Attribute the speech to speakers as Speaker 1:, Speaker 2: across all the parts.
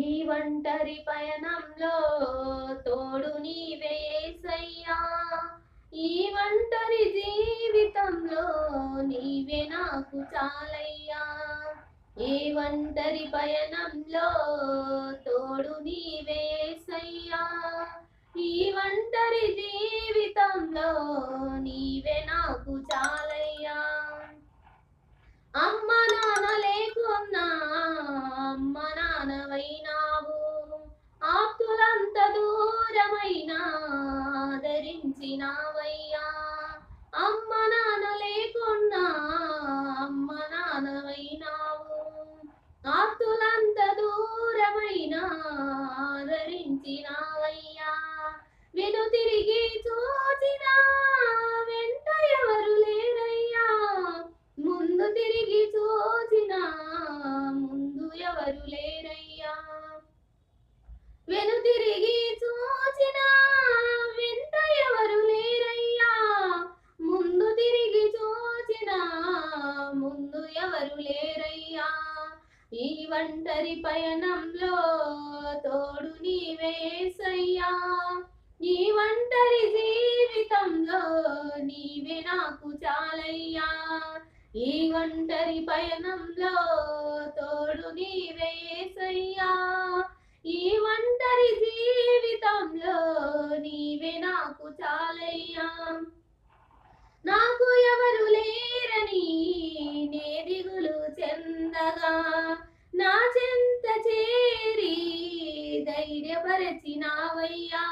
Speaker 1: ఈ ఒంటరి పయనంలో తోడు నీవే యేసయ్యా. ఈ ఒంటరి జీవితంలో నీవే నాకు చాలయ్యా. ఈ ఒంటరి పయనంలో తోడు నీవే యేసయ్యా. ఈ ఒంటరి జీవితంలో నీవే నాకు చాలయ్యా. అమ్మ నాన్న లేకున్నా అమ్మ నాన్నవైనావు, ఆప్తులంత దూరమైనా ఆదరించినావయ్యా. అమ్మ నాన్న లేకున్నా అమ్మ నాన్నవైనావు, ఆప్తులంత దూరమైనా ఆదరించినావయ్యా. వెను తిరిగి చూచినా వెంట ఎవరు లేరయ్యా. ముందు తిరిగి చూచినా ముందు ఎవరు లేరయ్యా. వెను తిరిగి చూచినా వెంట ఎవరు లేరయ్యా. ముందు తిరిగి చూచినా ముందు ఎవరు లేరయ్యా. ఈ ఒంటరి పయనంలో తోడు నీవే యేసయ్యా. ఈ ఒంటరి జీవితంలో నీవే నాకు చాలయ్యా. ఈ ఒంటరి పయనంలో తోడు నీవే యేసయ్యా. ఈ ఒంటరి జీవితంలో నీవే నాకు చాలయ్యా. నాకు ఎవరు లేరని నే దిగులు చెందగా, నా చెంత చేరి ధైర్యపరచినావయ్యా.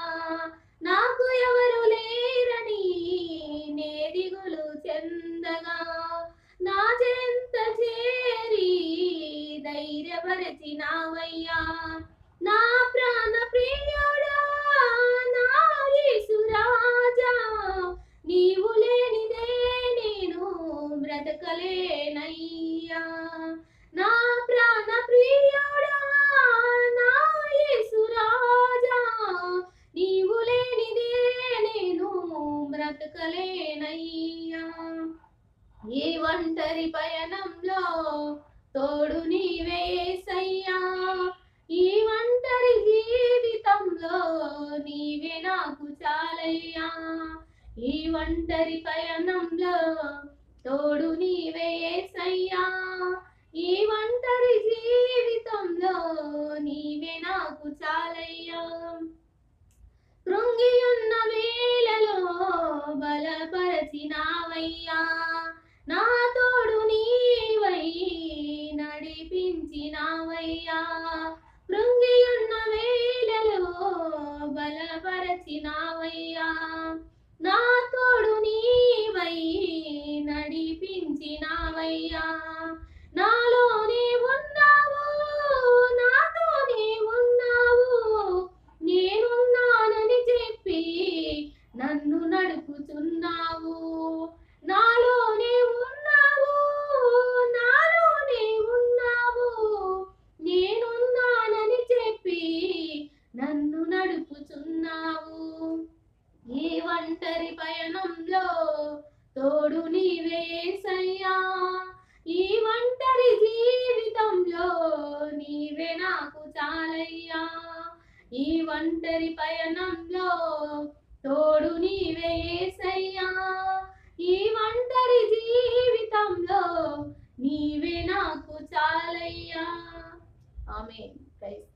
Speaker 1: నాకు ఎవరు లేరని నే దిగులు చెందగా, నా చెంత చేరి ధైర్యపరచినావయ్యా. నా ప్రాణ ప్రియుడా నా యేసురాజా, నీవు లేనిదే నేను బ్రతకలేనయ్యా. నా ప్రాణ ప్రియుడా నా యేసురాజా, నీవు లేనిదే నేను బ్రతకలేనయ్యా. ఈ ఒంటరి పయనంలో తోడు నీవే యేసయ్యా. ఈ ఒంటరి జీవితంలో నీవే నాకు చాలయ్యా. ఈ ఒంటరి పయనంలో తోడు నీవే యేసయ్యా. ఈ ఒంటరి జీవితంలో నీవే నాకు చాలయ్యా. కృంగి ఉన్న వేళలో బలపరచినావయ్యా. నా తోడు నీవై నడిపించినావయ్యా. కృంగి ఉన్న వేళలో బలపరచినావయ్యా. నా తోడు నీవై నడిపించినావయ్యా. నాలోనే ఉన్నావు నాతోనే ఉన్నావు, నేనున్నానని చెప్పి నన్ను నడుపుతున్నావు. నాలోనే ఉన్నావు నాలోనే ఉన్నావు, నేనున్నానని చెప్పి నన్ను నడుపుతున్నావు. ఈ ఒంటరి పయనంలో తోడు నీవే యేసయ్యా. ఈ ఒంటరి జీవితంలో నీవే నాకు చాలయ్యా. ఈ ఒంటరి పయనంలో తోడు నీవే యేసయ్యా. ఈ ఒంటరి జీవితంలో నీవే నాకు చాలయ్యా. ఆమేన్. ప్రైజ్